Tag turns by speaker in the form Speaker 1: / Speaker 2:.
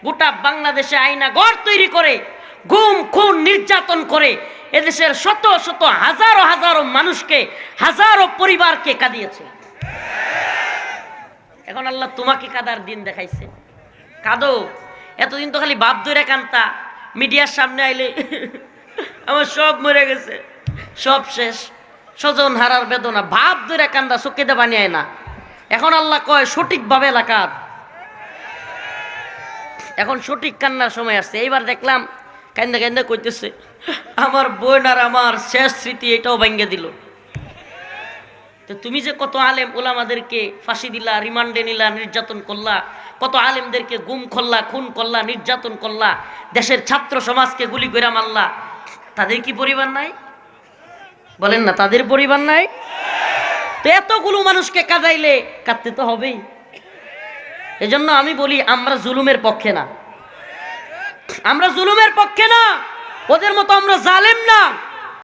Speaker 1: গোটা বাংলাদেশে আয়না ঘর তৈরি করে গুম খুন নির্যাতন করে এদেশের শত শত হাজারো হাজারো মানুষকে, হাজারো পরিবারকে কাঁদিয়েছে। এখন আল্লাহ তোমাকে কাদার দিন দেখাইছে, কাঁদো। এতদিন তো খালি বাপ ধরে কান্তা, মিডিয়ার সামনে আইলে আমার সব মরে গেছে, সব শেষ, স্বজন হারার বেদনা, ভাব ধরে কান্দা, চোখে দে বানিয়ে না। এখন আল্লাহ কয় সঠিকভাবে এলাকার, এখন সঠিক কান্নার সময় আসছে। এইবার দেখলাম কান্দা কান্দা কইতেছে আমার বোন আর আমার শেষ স্মৃতি এটাও ভেঙে দিল। তো তুমি যে কত আলেম ওলামাদেরকে ফাঁসি দিলা, রিমান্ডে নিলা, নির্যাতন করলা, কত আলেমদেরকে গুম করলা, খুন করলা, নির্যাতন করলা, দেশের ছাত্র সমাজকে গুলি করে মারলা, তাদের কি পরিবার নাই? বলেন না, তাদের পরিবার নাই? তো এতগুলো মানুষকে কাঁদাইলে কাঁদতে তো হবেই। এজন্য আমি বলি আমরা জুলুমের পক্ষে না, আমরা জুলুমের পক্ষে না, ওদের মতো আমরা জালেম না।